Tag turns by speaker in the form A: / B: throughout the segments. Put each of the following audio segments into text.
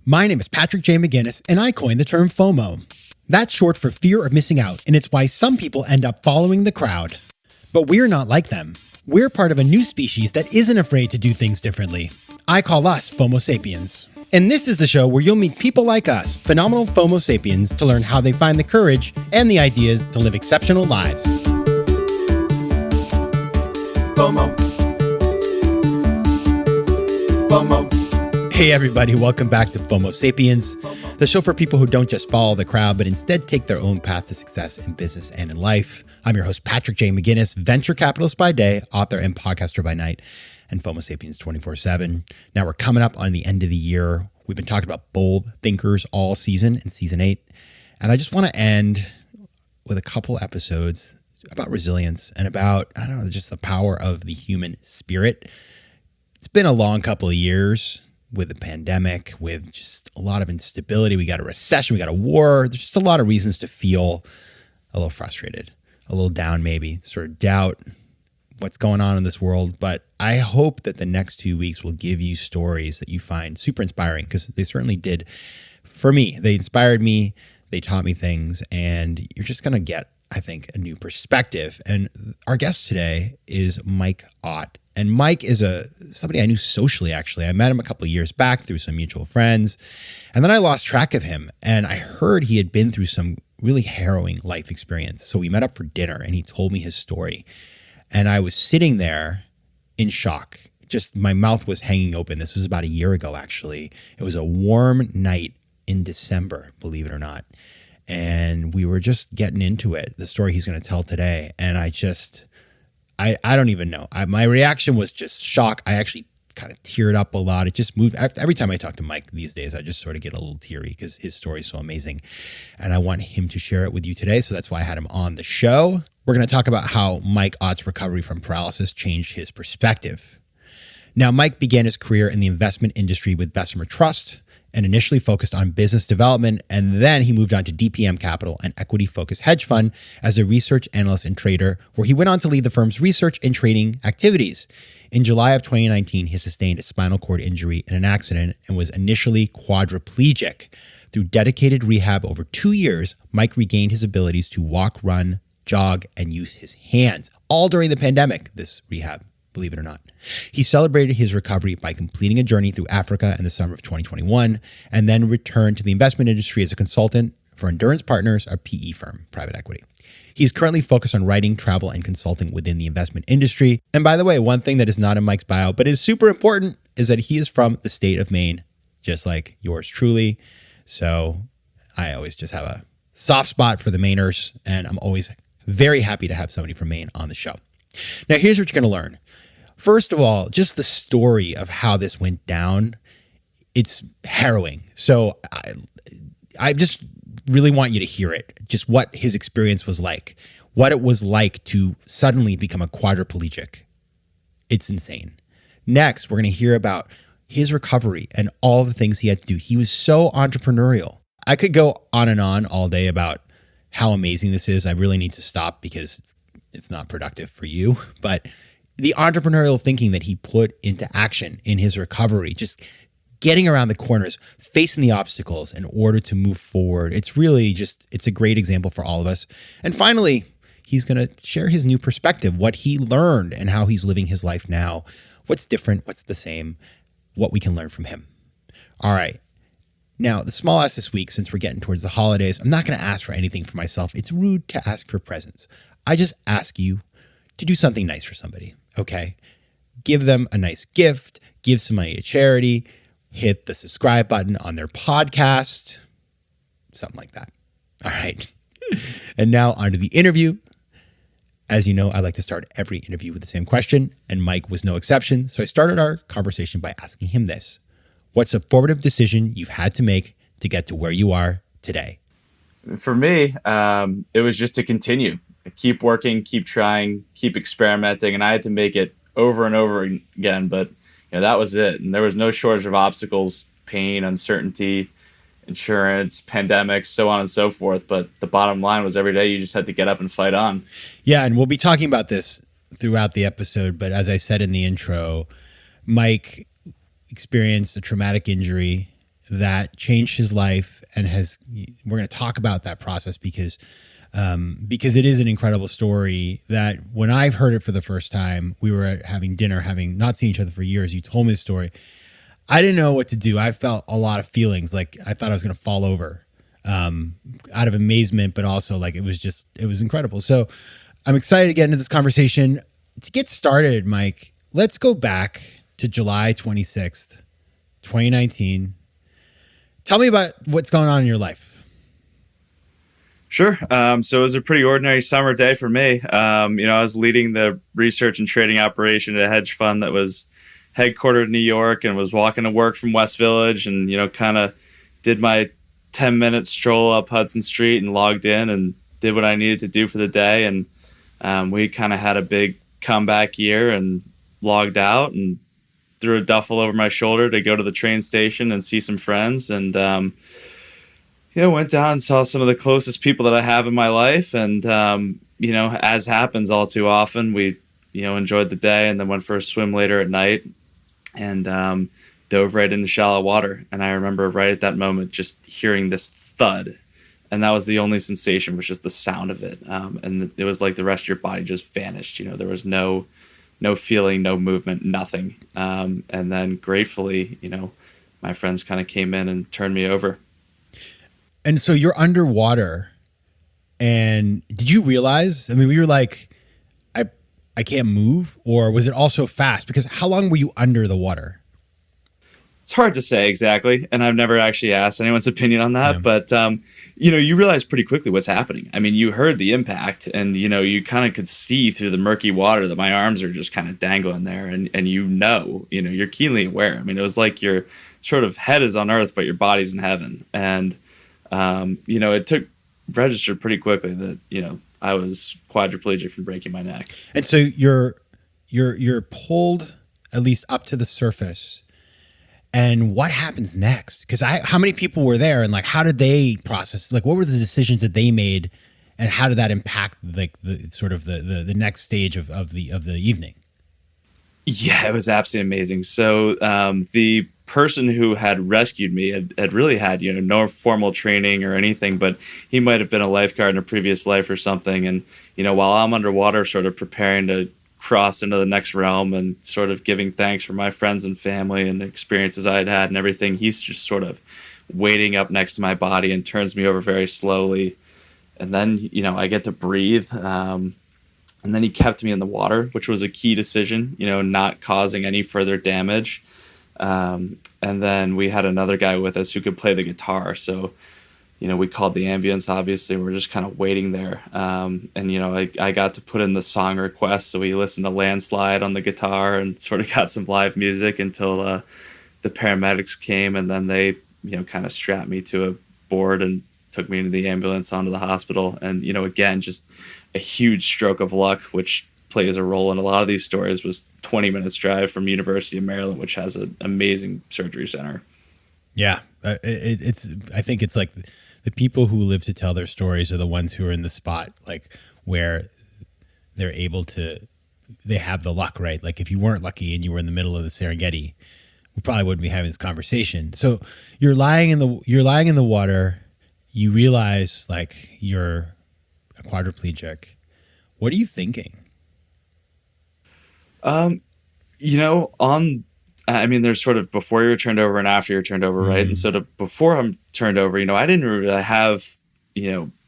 A: My name is Patrick J. McGinnis, and I coined the term FOMO. That's short for fear of missing out, and it's why some people end up following the crowd. But we're not like them. We're part of a new species that isn't afraid to do things differently. I call us FOMO Sapiens. And this is the show where you'll meet people like us, phenomenal FOMO Sapiens, to learn how they find the courage and the ideas to live exceptional lives. FOMO. FOMO. Hey everybody, welcome back to FOMO Sapiens, the show for people who don't just follow the crowd, but instead take their own path to success in business and in life. I'm your host, Patrick J. McGinnis, venture capitalist by day, author and podcaster by night, and FOMO Sapiens 24/7. Now we're coming up on the end of the year. We've been talking about bold thinkers all season in season 8. And I just want to end with a couple episodes about resilience and about, just the power of the human spirit. It's been a long couple of years with the pandemic, with just a lot of instability. We got a recession, we got a war. There's just a lot of reasons to feel a little frustrated, a little down maybe, sort of doubt what's going on in this world. But I hope that the next 2 weeks will give you stories that you find super inspiring, because they certainly did for me. They inspired me, they taught me things, and you're just going to get, I think, a new perspective. And our guest today is Mike Ott. And Mike is somebody I knew socially, actually. I met him a couple of years back through some mutual friends. And then I lost track of him. And I heard he had been through some really harrowing life experience. So we met up for dinner and he told me his story. And I was sitting there in shock. Just my mouth was hanging open. This was about a year ago, actually. It was a warm night in December, believe it or not. And we were just getting into it, the story he's going to tell today. And I don't even know. My reaction was just shock. I actually kind of teared up a lot. It just moved. Every time I talk to Mike these days, I just sort of get a little teary because his story is so amazing. And I want him to share it with you today. So that's why I had him on the show. We're going to talk about how Mike Ott's recovery from paralysis changed his perspective. Now, Mike began his career in the investment industry with Bessemer Trust and initially focused on business development, and then he moved on to DPM Capital, an equity-focused hedge fund, as a research analyst and trader, where he went on to lead the firm's research and trading activities. In July of 2019, he sustained a spinal cord injury in an accident and was initially quadriplegic. Through dedicated rehab over 2 years, Mike regained his abilities to walk, run, jog, and use his hands, all during the pandemic, this rehab. Believe it or not. He celebrated his recovery by completing a journey through Africa in the summer of 2021, and then returned to the investment industry as a consultant for Endurance Partners, a PE firm, private equity. He is currently focused on writing, travel, and consulting within the investment industry. And by the way, one thing that is not in Mike's bio, but is super important, is that he is from the state of Maine, just like yours truly. So I always just have a soft spot for the Mainers, and I'm always very happy to have somebody from Maine on the show. Now, here's what you're going to learn. First of all, just the story of how this went down, it's harrowing. So I just really want you to hear it, just what his experience was like, what it was like to suddenly become a quadriplegic. It's insane. Next, we're going to hear about his recovery and all the things he had to do. He was so entrepreneurial. I could go on and on all day about how amazing this is. I really need to stop because it's not productive for you, but the entrepreneurial thinking that he put into action in his recovery, just getting around the corners, facing the obstacles in order to move forward. It's really it's a great example for all of us. And finally, he's going to share his new perspective, what he learned and how he's living his life now. What's different, what's the same, what we can learn from him. All right. Now, the small ask this week, since we're getting towards the holidays, I'm not going to ask for anything for myself. It's rude to ask for presents. I just ask you to do something nice for somebody. Okay, give them a nice gift, give some money to charity, hit the subscribe button on their podcast, something like that. All right. And now on to the interview. As you know, I like to start every interview with the same question, and Mike was no exception. So I started our conversation by asking him this. What's a formative decision you've had to make to get to where you are today?
B: For me, it was just to continue. Keep working, keep trying, keep experimenting. And I had to make it over and over again. But that was it. And there was no shortage of obstacles, pain, uncertainty, insurance, pandemics, so on and so forth. But the bottom line was every day you just had to get up and fight on.
A: Yeah, and we'll be talking about this throughout the episode. But as I said in the intro, Mike experienced a traumatic injury that changed his life and we're going to talk about that process because it is an incredible story that when I've heard it for the first time, we were having dinner, having not seen each other for years. You told me the story. I didn't know what to do. I felt a lot of feelings. Like I thought I was going to fall over out of amazement, but also like it was incredible. So I'm excited to get into this conversation. To get started, Mike, let's go back to July 26th, 2019. Tell me about what's going on in your life.
B: Sure. So it was a pretty ordinary summer day for me. I was leading the research and trading operation at a hedge fund that was headquartered in New York, and was walking to work from West Village, and, kind of did my 10-minute stroll up Hudson Street and logged in and did what I needed to do for the day. And we kind of had a big comeback year and logged out and threw a duffel over my shoulder to go to the train station and see some friends. And, went down and saw some of the closest people that I have in my life. And, as happens all too often, we, enjoyed the day and then went for a swim later at night and dove right into shallow water. And I remember right at that moment just hearing this thud. And that was the only sensation, was just the sound of it. And it was like the rest of your body just vanished. There was no feeling, no movement, nothing. And then gratefully, my friends kind of came in and turned me over.
A: And so you're underwater, and did you realize, we were like, I can't move, or was it also fast? Because how long were you under the water?
B: It's hard to say exactly, and I've never actually asked anyone's opinion on that. Yeah. But, you realize pretty quickly what's happening. You heard the impact, and, you kind of could see through the murky water that my arms are just kind of dangling there, and you're keenly aware. It was like your sort of head is on earth, but your body's in heaven. And it registered pretty quickly that, I was quadriplegic from breaking my neck.
A: And so you're pulled at least up to the surface. And what happens next? Because how many people were there, and like, how did they process? Like, what were the decisions that they made, and how did that impact like the sort of the next stage of the evening?
B: Yeah, it was absolutely amazing. So the person who had rescued me had really had, no formal training or anything, but he might have been a lifeguard in a previous life or something. And, while I'm underwater, sort of preparing to cross into the next realm and sort of giving thanks for my friends and family and the experiences I had had and everything, he's just sort of waiting up next to my body and turns me over very slowly. And then, I get to breathe. And then he kept me in the water, which was a key decision, not causing any further damage. And then we had another guy with us who could play the guitar. So, we called the ambulance, obviously. We're just kind of waiting there. And, I got to put in the song request. So we listened to Landslide on the guitar and sort of got some live music until the paramedics came. And then they, kind of strapped me to a board and took me into the ambulance onto the hospital. And, again, just a huge stroke of luck, which plays a role in a lot of these stories, was 20 minutes drive from University of Maryland, which has an amazing surgery center.
A: Yeah. I think it's like the people who live to tell their stories are the ones who are in the spot, like where they're able to, they have the luck, right? Like if you weren't lucky and you were in the middle of the Serengeti, we probably wouldn't be having this conversation. So you're lying in the water. You realize like you're a quadriplegic. What are you thinking?
B: There's sort of before you're turned over and after you're turned over, right? And sort of before I'm turned over, I didn't really have,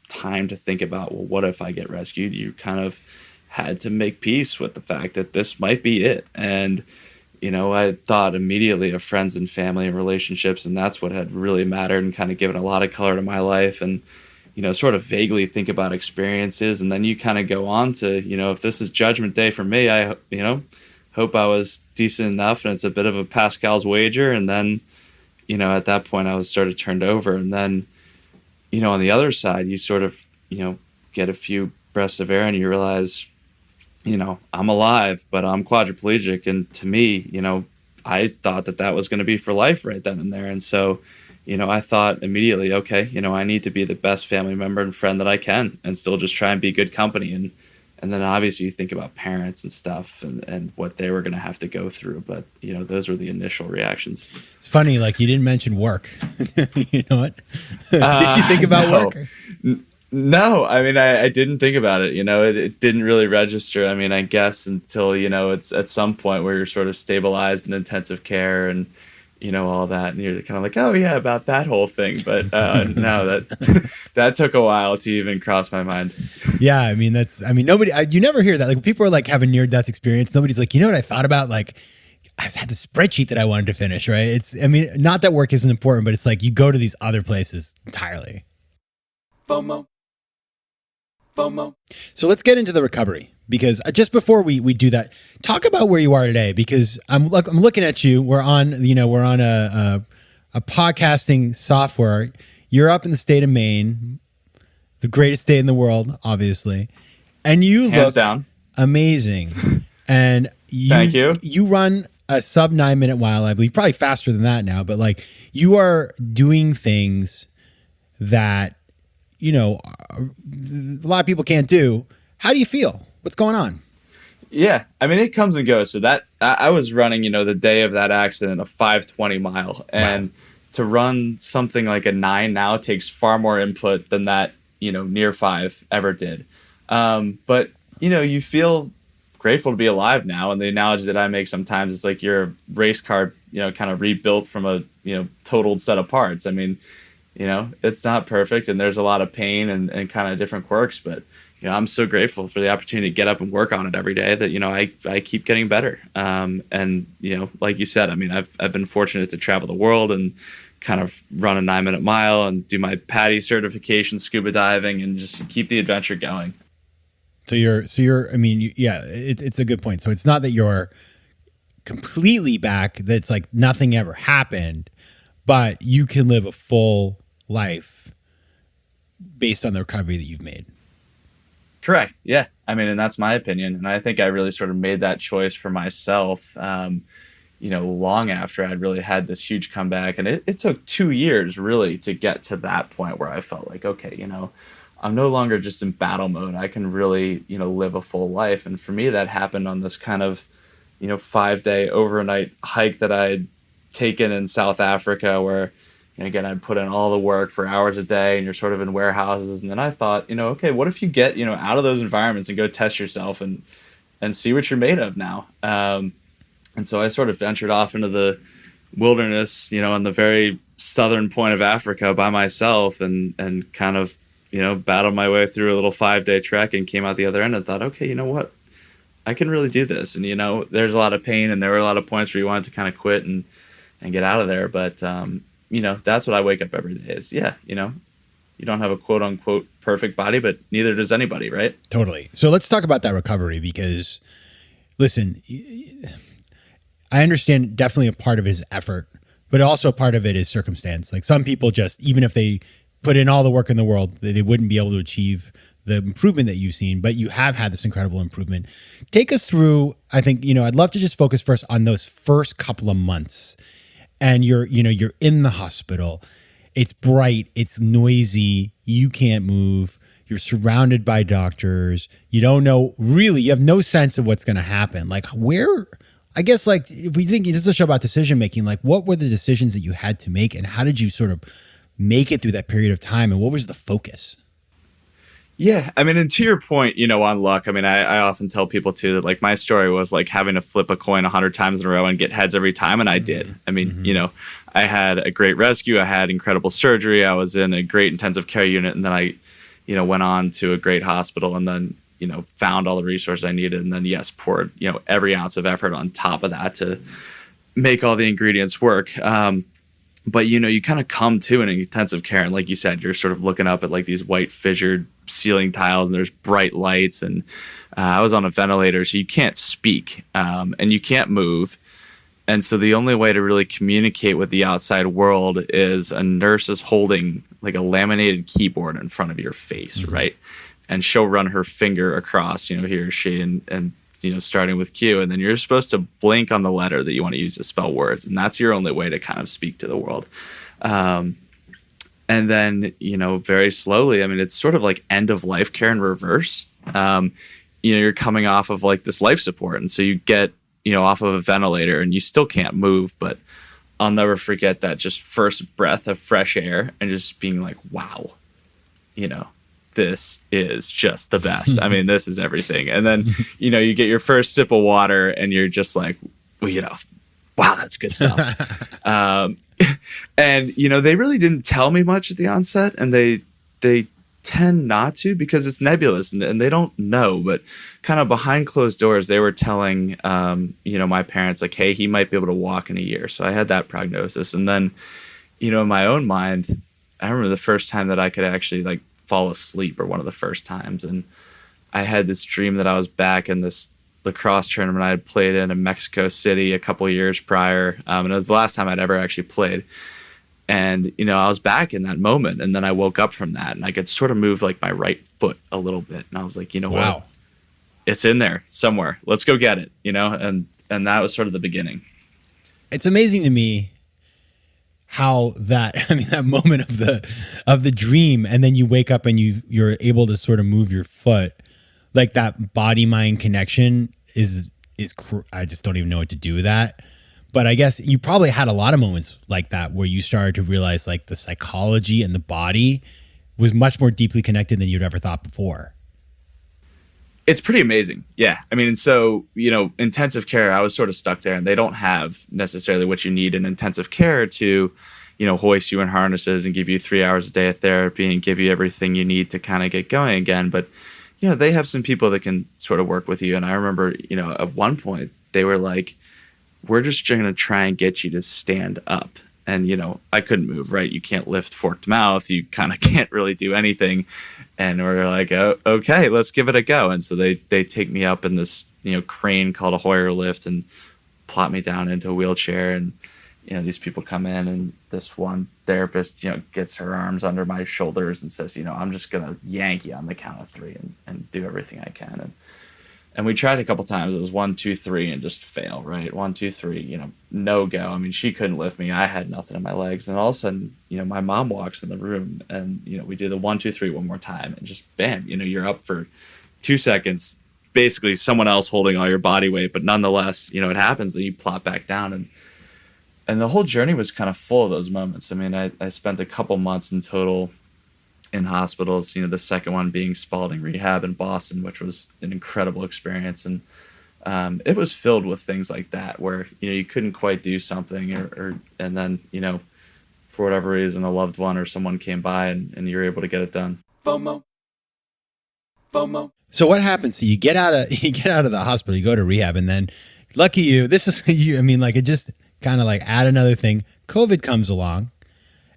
B: time to think about, well, what if I get rescued? You kind of had to make peace with the fact that this might be it. And, I thought immediately of friends and family and relationships, and that's what had really mattered and kind of given a lot of color to my life. And, sort of vaguely think about experiences. And then you kind of go on to, if this is judgment day for me, I, hope I was decent enough, and it's a bit of a Pascal's wager. And then, at that point I was sort of turned over. And then, on the other side, you sort of, get a few breaths of air and you realize, I'm alive, but I'm quadriplegic. And to me, I thought that was going to be for life right then and there. And so, I thought immediately, okay, I need to be the best family member and friend that I can and still just try and be good company. And And then obviously you think about parents and stuff and what they were going to have to go through. But, those were the initial reactions.
A: It's funny, like you didn't mention work. You know what? Did you think about work?
B: No, I mean, I didn't think about it. It didn't really register. I mean, I guess until, it's at some point where you're sort of stabilized in intensive care and, all that. And you're kind of like, oh, yeah, about that whole thing. But no, that took a while to even cross my mind.
A: Yeah, I mean, nobody, you never hear that. Like people are like having near-death experience. Nobody's like, you know what I thought about? Like, I had the spreadsheet that I wanted to finish, right? Not that work isn't important, but it's like you go to these other places entirely. FOMO. So let's get into the recovery, because just before we do that, talk about where you are today, because I'm looking at you. We're on a podcasting software. You're up in the state of Maine, the greatest state in the world, obviously, and you
B: Hands
A: look
B: down
A: amazing. And
B: thank you.
A: You run a sub 9 minute mile, I believe, probably faster than that now, but like you are doing things that a lot of people can't do. How do you feel? What's going on?
B: Yeah, I mean, it comes and goes. So that I was running, the day of that accident, a 520 mile, and wow. To run something like a 9 now takes far more input than that, near 5 ever did. But you feel grateful to be alive now. And the analogy that I make sometimes is like you're a race car, kind of rebuilt from a totaled set of parts. I mean, it's not perfect and there's a lot of pain and kind of different quirks, but I'm so grateful for the opportunity to get up and work on it every day that, I keep getting better. And, like you said, I mean, I've been fortunate to travel the world and kind of run a 9 minute mile and do my PADI certification, scuba diving, and just keep the adventure going.
A: So it's a good point. So it's not that you're completely back, that's like nothing ever happened, but you can live a full life based on the recovery that you've made.
B: Correct. Yeah. I mean, and that's my opinion. And I think I really sort of made that choice for myself, long after I'd really had this huge comeback. And it took 2 years really to get to that point where I felt like, okay, I'm no longer just in battle mode. I can really, live a full life. And for me, that happened on this kind of, 5-day overnight hike that I had taken in South Africa, where, again, I'd put in all the work for hours a day and you're sort of in warehouses. And then I thought, okay, what if you get, out of those environments and go test yourself and see what you're made of now? And so I sort of ventured off into the wilderness, on the very southern point of Africa by myself and kind of, battled my way through a little 5-day trek and came out the other end and thought, okay, you know what? I can really do this. And, there's a lot of pain and there were a lot of points where you wanted to kind of quit and get out of there. But, that's what I wake up every day is, you don't have a quote unquote perfect body, but neither does anybody, right?
A: Totally. So let's talk about that recovery, because listen, I understand definitely a part of it is effort, but also part of it is circumstance. Like some people just, even if they put in all the work in the world, they wouldn't be able to achieve the improvement that you've seen, but you have had this incredible improvement. Take us through, I think, I'd love to just focus first on those first couple of months. And you're in the hospital. It's bright, it's noisy, you can't move, you're surrounded by doctors, you don't know, really, you have no sense of what's going to happen. Like if we think this is a show about decision making, like what were the decisions that you had to make and how did you sort of make it through that period of time and what was the focus?
B: Yeah. I mean, and to your point, on luck, I mean, I often tell people too that like my story was like having to flip a coin 100 times in a row and get heads every time. And I did. I mean, I had a great rescue. I had incredible surgery. I was in a great intensive care unit. And then I, went on to a great hospital and then, found all the resources I needed. And then, yes, poured, every ounce of effort on top of that to make all the ingredients work. But, you kind of come to an intensive care. And like you said, you're sort of looking up at like these white fissured ceiling tiles and there's bright lights. And I was on a ventilator, so you can't speak and you can't move. And so the only way to really communicate with the outside world is a nurse is holding like a laminated keyboard in front of your face, mm-hmm. right? And she'll run her finger across, he or she, and starting with Q, and then you're supposed to blink on the letter that you want to use to spell words, and that's your only way to kind of speak to the world. And then, very slowly, I mean, it's sort of like end of life care in reverse. you're coming off of like this life support. And so you get, off of a ventilator and you still can't move. But I'll never forget that just first breath of fresh air and just being like, wow, this is just the best. I mean, this is everything. And then, you get your first sip of water and you're just like, well, wow, that's good stuff. And, they really didn't tell me much at the onset, and they tend not to because it's nebulous and they don't know, but kind of behind closed doors, they were telling, my parents like, hey, he might be able to walk in a year. So I had that prognosis. And then, in my own mind, I remember the first time that I could actually like fall asleep, or one of the first times. And I had this dream that I was back in this lacrosse tournament I had played in Mexico City a couple of years prior. And it was the last time I'd ever actually played. And, I was back in that moment, and then I woke up from that and I could sort of move like my right foot a little bit. And I was like,
A: wow,
B: what? It's in there somewhere. Let's go get it, and that was sort of the beginning.
A: It's amazing to me how that moment of the dream, and then you wake up and you're able to sort of move your foot, like that body mind connection is I just don't even know what to do with that. But I guess you probably had a lot of moments like that where you started to realize like the psychology and the body was much more deeply connected than you'd ever thought before.
B: It's pretty amazing. Yeah. I mean, so, intensive care, I was sort of stuck there, and they don't have necessarily what you need in intensive care to, hoist you in harnesses and give you 3 hours a day of therapy and give you everything you need to kind of get going again. But, they have some people that can sort of work with you. And I remember, at one point they were like, we're just going to try and get you to stand up. And, I couldn't move, right? You can't lift forked mouth. You kind of can't really do anything. And we're like, oh, okay, let's give it a go. And so they take me up in this, crane called a Hoyer lift and plop me down into a wheelchair. And, these people come in, and this one therapist, gets her arms under my shoulders and says, I'm just going to yank you on the count of 3 and do everything I can. And we tried a couple times. It was 1, 2, 3 and just fail, right? 1, 2, 3, no go. I mean, she couldn't lift me. I had nothing in my legs. And all of a sudden, my mom walks in the room, and, we do the 1, 2, 3 one more time, and just bam, you're up for 2 seconds, basically someone else holding all your body weight. But nonetheless, it happens that you plop back down. And the whole journey was kind of full of those moments. I mean, I spent a couple months in total in hospitals, the second one being Spalding Rehab in Boston, which was an incredible experience. And it was filled with things like that where, you couldn't quite do something and then, for whatever reason, a loved one or someone came by and you were able to get it done.
A: FOMO. So what happens? So you get out of the hospital, you go to rehab, and then lucky you, this is you. I mean, like, it just kind of like add another thing. COVID comes along.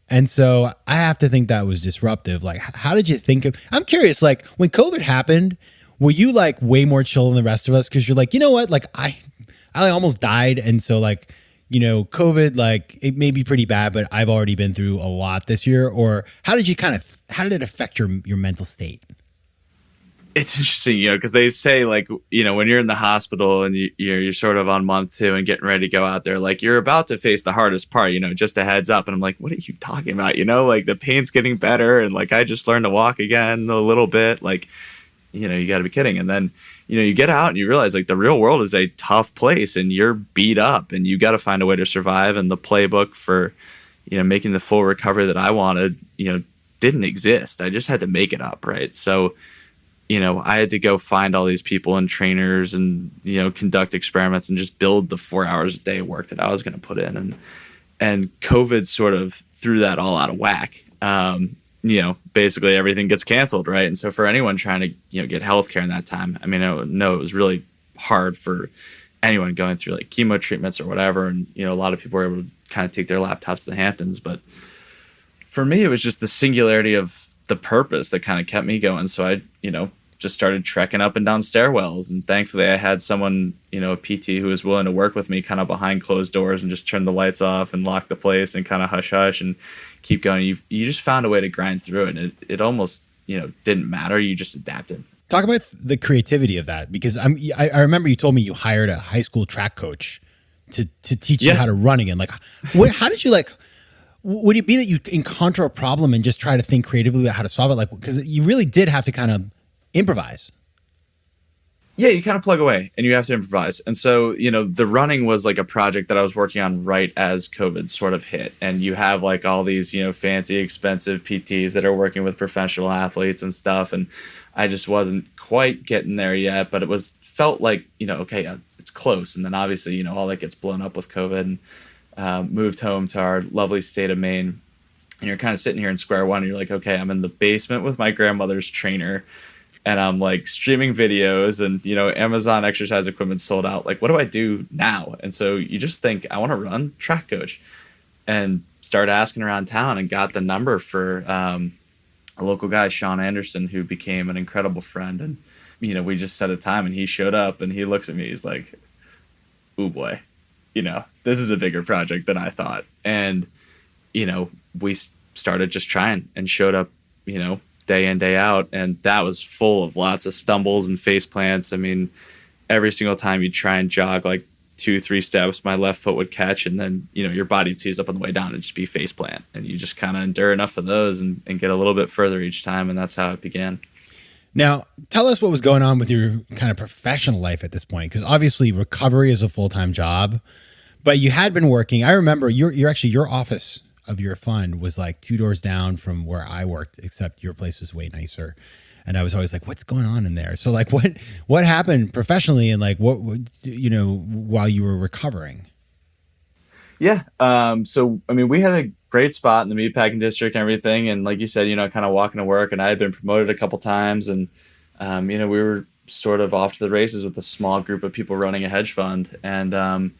A: And so I have to think that was disruptive. Like, how did you think of, I'm curious, like when COVID happened, were you like way more chill than the rest of us? Cause you're like, you know what? Like I almost died. And so like, COVID, like it may be pretty bad, but I've already been through a lot this year. Or how did it affect your mental state?
B: It's interesting, because they say like, when you're in the hospital and you're sort of on month 2 and getting ready to go out there, like you're about to face the hardest part, just a heads up. And I'm like, what are you talking about? Like the pain's getting better. And like, I just learned to walk again a little bit. Like, you got to be kidding. And then, you get out and you realize like the real world is a tough place and you're beat up and you got to find a way to survive. And the playbook for, making the full recovery that I wanted, didn't exist. I just had to make it up. Right. So, I had to go find all these people and trainers and, conduct experiments and just build the 4 hours a day of work that I was going to put in. And COVID sort of threw that all out of whack. Basically everything gets canceled. Right. And so for anyone trying to, get healthcare in that time, I mean, I know it was really hard for anyone going through like chemo treatments or whatever. And, a lot of people were able to kind of take their laptops to the Hamptons. But for me, it was just the singularity of the purpose that kind of kept me going. So I, just started trekking up and down stairwells. And thankfully I had someone, a PT who was willing to work with me kind of behind closed doors and just turn the lights off and lock the place and kind of hush and keep going. You just found a way to grind through it. And it almost, didn't matter. You just adapted.
A: Talk about the creativity of that, because I remember you told me you hired a high school track coach to teach you how to run again. Like, how did you would it be that you encounter a problem and just try to think creatively about how to solve it? Like, because you really did have to kind of improvise.
B: Yeah, you kind of plug away and you have to improvise. And so, the running was like a project that I was working on right as COVID sort of hit. And you have like all these, fancy, expensive PTs that are working with professional athletes and stuff. And I just wasn't quite getting there yet, but felt like, okay, it's close. And then obviously, all that gets blown up with COVID, and moved home to our lovely state of Maine. And you're kind of sitting here in square one. And you're like, okay, I'm in the basement with my grandmother's trainer, and I'm like streaming videos, and Amazon exercise equipment sold out. Like, what do I do now? And so you just think, I want to run track coach, and start asking around town, and got the number for a local guy, Sean Anderson, who became an incredible friend. And we just set a time, and he showed up, and he looks at me, he's like, "Ooh boy, this is a bigger project than I thought." And we started just trying, and showed up day in, day out. And that was full of lots of stumbles and face plants. I mean, every single time you try and jog like 2-3 steps, my left foot would catch, and then, your body tees up on the way down and just be face plant. And you just kind of endure enough of those, and get a little bit further each time. And that's how it began.
A: Now, tell us what was going on with your kind of professional life at this point, because obviously recovery is a full-time job, but you had been working. I remember your office of your fund was like 2 doors down from where I worked, except your place was way nicer. And I was always like, what's going on in there? So like, what happened professionally, and like, what, while you were recovering?
B: Yeah. So, I mean, we had a great spot in the meatpacking district and everything. And like you said, kind of walking to work, and I had been promoted a couple times, and, we were sort of off to the races with a small group of people running a hedge fund. And,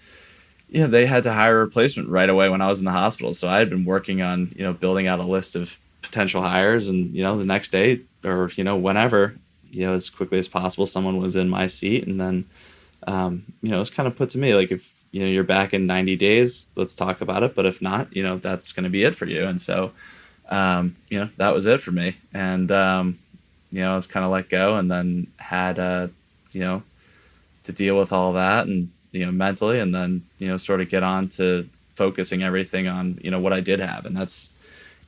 B: they had to hire a replacement right away when I was in the hospital. So I had been working on, building out a list of potential hires, and, the next day, or, whenever, as quickly as possible, someone was in my seat. And then, it was kind of put to me, like, if, you're back in 90 days, let's talk about it. But if not, that's going to be it for you. And so, that was it for me. And, I was kind of let go, and then had, to deal with all that, and, mentally, and then, sort of get on to focusing everything on, what I did have. And that's,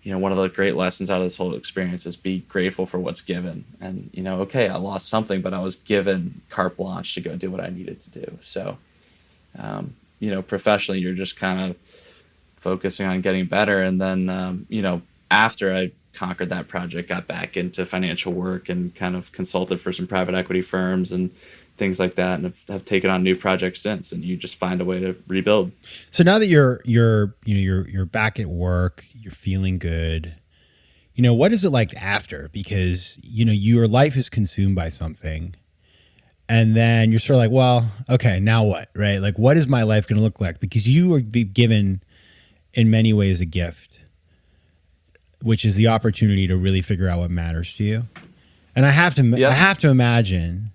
B: one of the great lessons out of this whole experience is be grateful for what's given. And, okay, I lost something, but I was given carte blanche to go do what I needed to do. So, professionally, you're just kind of focusing on getting better. And then, after I conquered that project, got back into financial work, and kind of consulted for some private equity firms and things like that, and have taken on new projects since. And you just find a way to rebuild.
A: So now that you're back at work, you're feeling good, what is it like after? Because, your life is consumed by something, and then you're sort of like, well, okay, now what, right? Like, what is my life going to look like? Because you are given in many ways a gift, which is the opportunity to really figure out what matters to you. And I have to imagine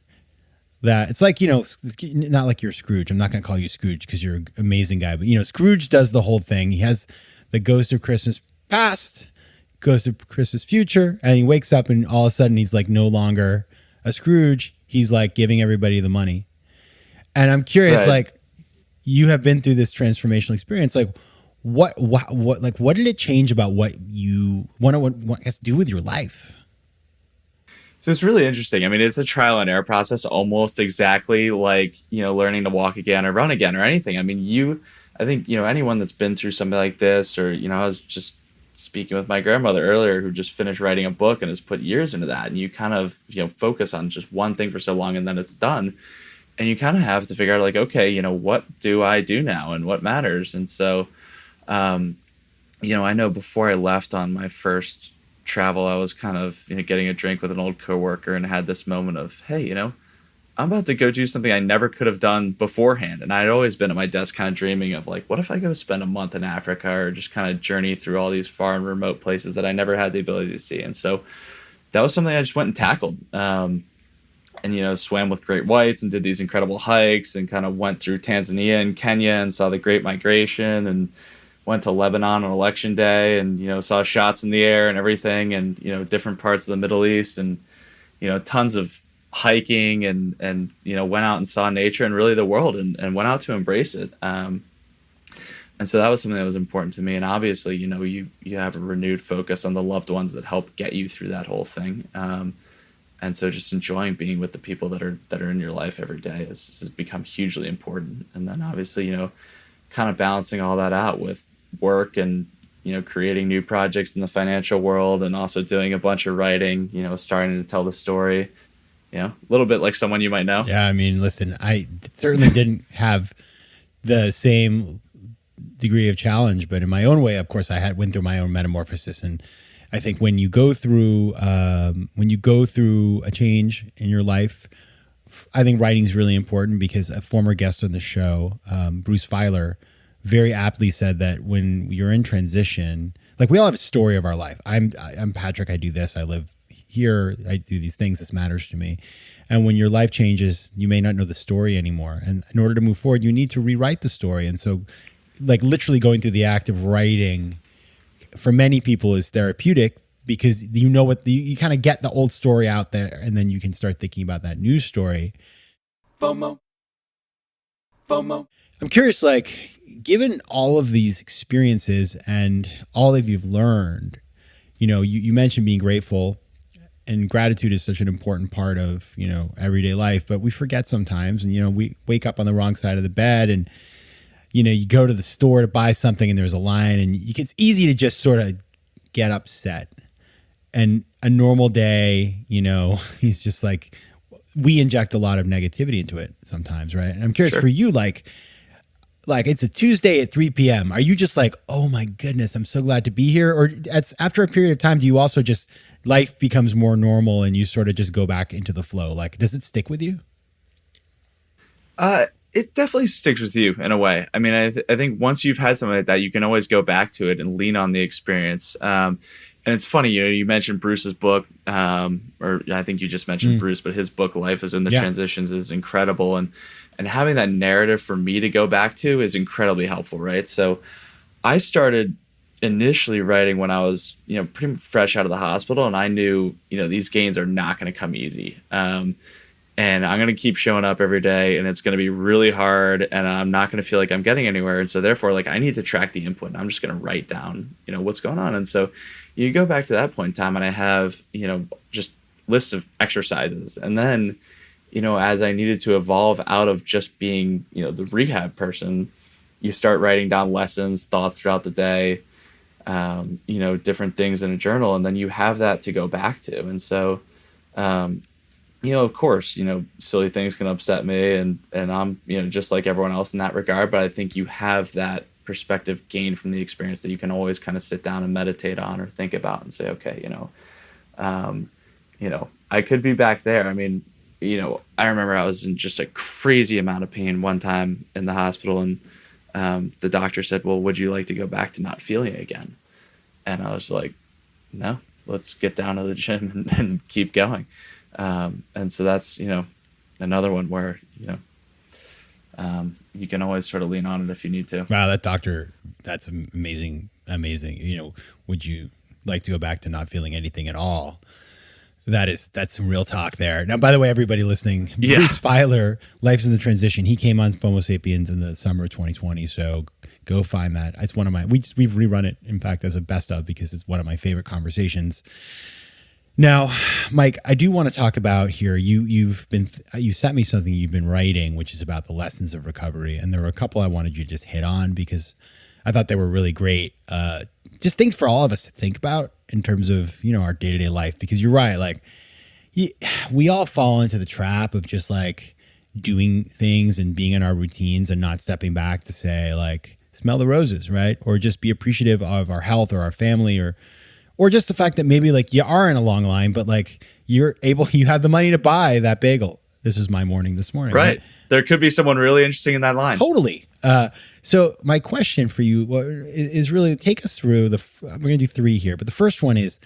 A: that it's like, not like you're Scrooge. I'm not going to call you Scrooge because you're an amazing guy, but Scrooge does the whole thing. He has the ghost of Christmas past, ghost of Christmas future, and he wakes up, and all of a sudden he's like no longer a Scrooge. He's like giving everybody the money. And I'm curious,
B: Right.
A: like, you have been through this transformational experience. Like, what did it change about what you want to do with your life?
B: So it's really interesting. I mean, it's a trial and error process, almost exactly like, learning to walk again or run again or anything. I mean, I think, anyone that's been through something like this, or, I was just speaking with my grandmother earlier, who just finished writing a book and has put years into that. And you kind of, focus on just one thing for so long, and then it's done. And you kind of have to figure out, like, okay, what do I do now, and what matters? And so, I know before I left on my first travel, I was kind of, getting a drink with an old coworker, and had this moment of, hey, I'm about to go do something I never could have done beforehand. And I'd always been at my desk kind of dreaming of, like, what if I go spend a month in Africa, or just kind of journey through all these far and remote places that I never had the ability to see. And so that was something I just went and tackled. And, swam with great whites, and did these incredible hikes, and kind of went through Tanzania and Kenya, and saw the Great Migration, and went to Lebanon on election day, and, saw shots in the air and everything, and, different parts of the Middle East, and, tons of hiking, and went out and saw nature and really the world, and went out to embrace it. And so that was something that was important to me. And obviously, you have a renewed focus on the loved ones that help get you through that whole thing. And so just enjoying being with the people that are in your life every day has become hugely important. And then obviously, kind of balancing all that out with work and, creating new projects in the financial world, and also doing a bunch of writing, starting to tell the story, a little bit like someone you might know.
A: Yeah. I mean, listen, I certainly didn't have the same degree of challenge, but in my own way, of course, went through my own metamorphosis. And I think when you go through a change in your life, I think writing is really important, because a former guest on the show, Bruce Feiler, very aptly said that when you're in transition, like, we all have a story of our life. I'm Patrick. I do this. I live here. I do these things. This matters to me. And when your life changes, you may not know the story anymore. And in order to move forward, you need to rewrite the story. And so, like, literally going through the act of writing for many people is therapeutic, because you kind of get the old story out there, and then you can start thinking about that new story. FOMO. I'm curious, like, given all of these experiences and all that you've learned, you mentioned being grateful, and gratitude is such an important part of, everyday life, but we forget sometimes, and, we wake up on the wrong side of the bed, and, you go to the store to buy something and there's a line, and it's easy to just sort of get upset. And a normal day, he's just like, we inject a lot of negativity into it sometimes, right? And I'm curious,
B: Sure.
A: for you, like it's a Tuesday at 3 p.m. Are you just like, oh my goodness, I'm so glad to be here? Or after a period of time, do you also just, life becomes more normal and you sort of just go back into the flow? Like, does it stick with you?
B: It definitely sticks with you in a way. I mean, I think once you've had something like that, you can always go back to it and lean on the experience. And it's funny, you mentioned Bruce's book, or I think you just mentioned Bruce, but his book, Life is in the Transitions, is incredible. And having that narrative for me to go back to is incredibly helpful, right? So I started initially writing when I was, pretty fresh out of the hospital, and I knew, these gains are not going to come easy. And I'm going to keep showing up every day, and it's going to be really hard, and I'm not going to feel like I'm getting anywhere. And so therefore, like, I need to track the input, and I'm just going to write down, what's going on. And so you go back to that point in time, and I have, just lists of exercises. And then, as I needed to evolve out of just being, the rehab person, you start writing down lessons, thoughts throughout the day, different things in a journal, and then you have that to go back to. And so, of course, silly things can upset me, and I'm, just like everyone else in that regard. But I think you have that perspective gained from the experience that you can always kind of sit down and meditate on or think about and say, okay, I could be back there. I mean, I remember I was in just a crazy amount of pain one time in the hospital, and the doctor said, well, would you like to go back to not feeling again? And I was like, no, let's get down to the gym and keep going. And so that's, another one where, you can always sort of lean on it if you need to.
A: Wow, that doctor, that's amazing. Amazing. Would you like to go back to not feeling anything at all? That's some real talk there. Now, by the way, everybody listening, Bruce Feiler, Life's in the Transition, he came on FOMO Sapiens in the summer of 2020. So go find that. It's one of my, we've rerun it, in fact, as a best of, because it's one of my favorite conversations. Now, Mike, I do want to talk about here, you sent me something you've been writing, which is about the lessons of recovery. And there were a couple I wanted you to just hit on, because I thought they were really great. Just things for all of us to think about in terms of, our day-to-day life, because you're right. Like, we all fall into the trap of just like doing things and being in our routines and not stepping back to say, like, smell the roses, right? Or just be appreciative of our health or our family, or just the fact that maybe, like, you are in a long line, but like you have the money to buy that bagel. This is my morning this morning.
B: Right. There could be someone really interesting in that line.
A: Totally. So my question for you is really, take us through we're going to do 3 here, but the first one is,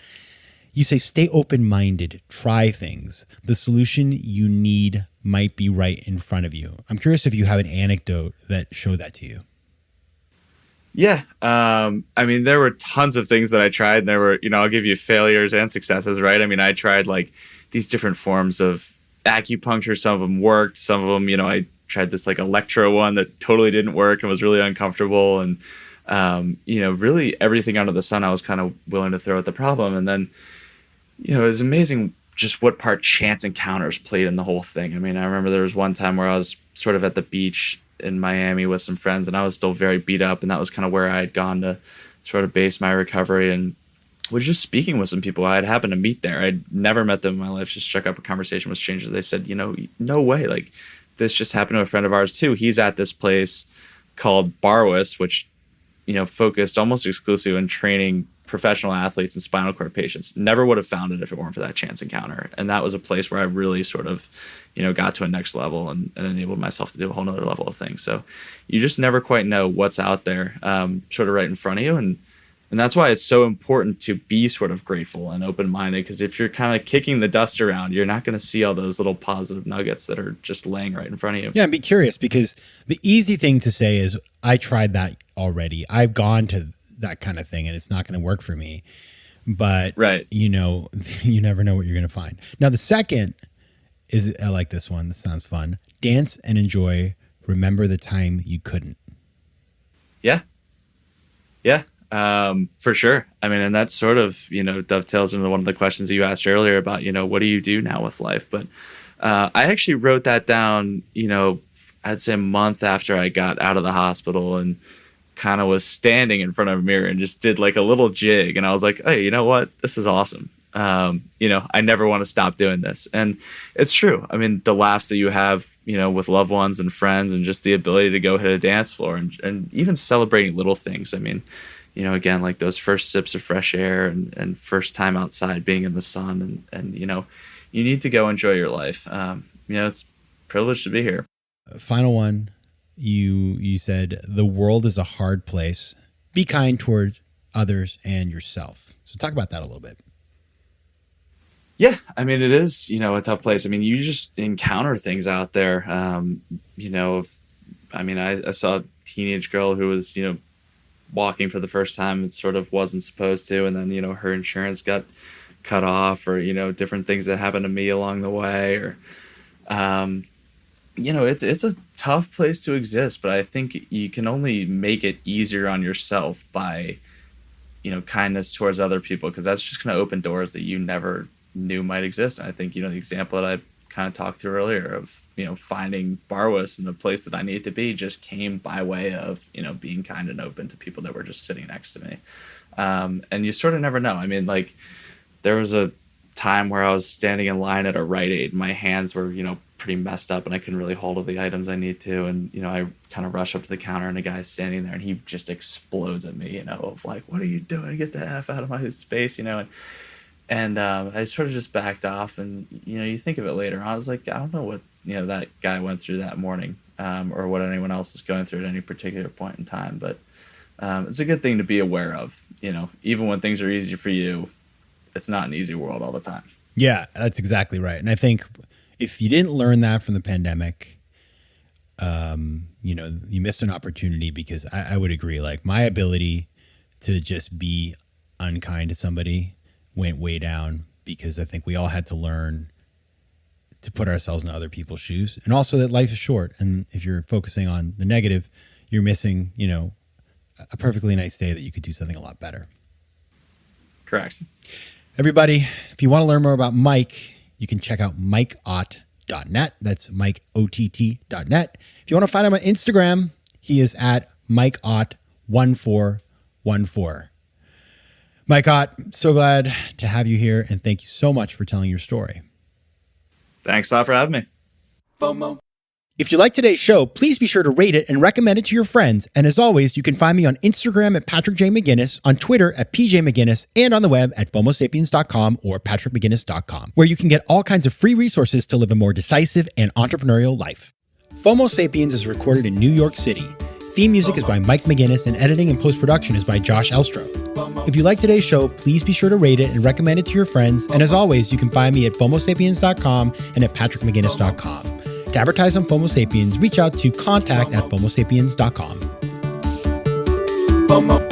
A: you say, stay open-minded, try things. The solution you need might be right in front of you. I'm curious if you have an anecdote that showed that to you.
B: Yeah. I mean, there were tons of things that I tried, and there were, I'll give you failures and successes, right? I mean, I tried like these different forms of acupuncture. Some of them worked. Some of them, I tried this like electro one that totally didn't work and was really uncomfortable. And, really everything under the sun, I was kind of willing to throw at the problem. And then, it was amazing just what part chance encounters played in the whole thing. I mean, I remember there was one time where I was sort of at the beach in Miami with some friends, and I was still very beat up, and that was kind of where I had gone to sort of base my recovery, and was just speaking with some people I had happened to meet there. I'd never met them in my life, just struck up a conversation with strangers. They said, no way, like this just happened to a friend of ours too. He's at this place called Paralysis, which, focused almost exclusively on training professional athletes and spinal cord patients. Never would have found it if it weren't for that chance encounter. And that was a place where I really sort of, got to a next level and enabled myself to do a whole nother level of things. So you just never quite know what's out there, sort of right in front of you. And that's why it's so important to be sort of grateful and open-minded, because if you're kind of kicking the dust around, you're not going to see all those little positive nuggets that are just laying right in front of you.
A: Yeah, and be curious, because the easy thing to say is, I tried that already. I've gone to that kind of thing and it's not going to work for me. But,
B: right.
A: You never know what you're going to find. Now, the second is, I like this one. This sounds fun. Dance and enjoy. Remember the time you couldn't.
B: Yeah. Yeah. For sure. I mean, and that sort of, dovetails into one of the questions that you asked earlier about, what do you do now with life? But I actually wrote that down, I'd say a month after I got out of the hospital, and kind of was standing in front of a mirror and just did like a little jig. And I was like, hey, you know what? This is awesome. I never want to stop doing this. And it's true. I mean, the laughs that you have, with loved ones and friends, and just the ability to go hit a dance floor, and even celebrating little things. I mean, again, like those first sips of fresh air and first time outside being in the sun, and you need to go enjoy your life. It's a privilege to be here.
A: Final one. You said the world is a hard place. Be kind toward others and yourself. So talk about that a little bit.
B: Yeah, I mean, it is, a tough place. I mean, you just encounter things out there. I saw a teenage girl who was, walking for the first time and sort of wasn't supposed to. And then, her insurance got cut off, or, different things that happened to me along the way, or, it's a tough place to exist, but I think you can only make it easier on yourself by, kindness towards other people, because that's just going to open doors that you never knew might exist. And I think, the example that I kind of talked through earlier of, finding Paralysis in the place that I need to be just came by way of, being kind and open to people that were just sitting next to me. And you sort of never know. I mean, like, there was a time where I was standing in line at a Rite Aid. My hands were, pretty messed up, and I couldn't really hold all the items I need to. And, I kind of rush up to the counter, and a guy's standing there, and he just explodes at me, of like, what are you doing? Get the F out of my space, And I sort of just backed off, and, you think of it later. I was like, I don't know what, that guy went through that morning, or what anyone else is going through at any particular point in time. But it's a good thing to be aware of, even when things are easy for you, it's not an easy world all the time.
A: Yeah, that's exactly right. And I think if you didn't learn that from the pandemic, you missed an opportunity, because I would agree, like, my ability to just be unkind to somebody went way down, because I think we all had to learn to put ourselves in other people's shoes, and also that life is short. And if you're focusing on the negative, you're missing, a perfectly nice day that you could do something a lot better.
B: Correct.
A: Everybody, if you want to learn more about Mike, you can check out mikeott.net. That's mikeott.net. If you want to find him on Instagram, he is at mikeott1414. Mike Ott, so glad to have you here, and thank you so much for telling your story.
B: Thanks a lot for having me.
A: FOMO. If you like today's show, please be sure to rate it and recommend it to your friends. And as always, you can find me on Instagram at Patrick J. McGinnis, on Twitter at PJ McGinnis, and on the web at FOMOSapiens.com or PatrickMcGinnis.com, where you can get all kinds of free resources to live a more decisive and entrepreneurial life. FOMO Sapiens is recorded in New York City. Theme music is by Mike McGinnis, and editing and post-production is by Josh Elstro. If you like today's show, please be sure to rate it and recommend it to your friends. And as always, you can find me at FOMOSapiens.com and at PatrickMcGinnis.com. To advertise on FOMO Sapiens, reach out to contact@FOMOSapiens.com. FOMO.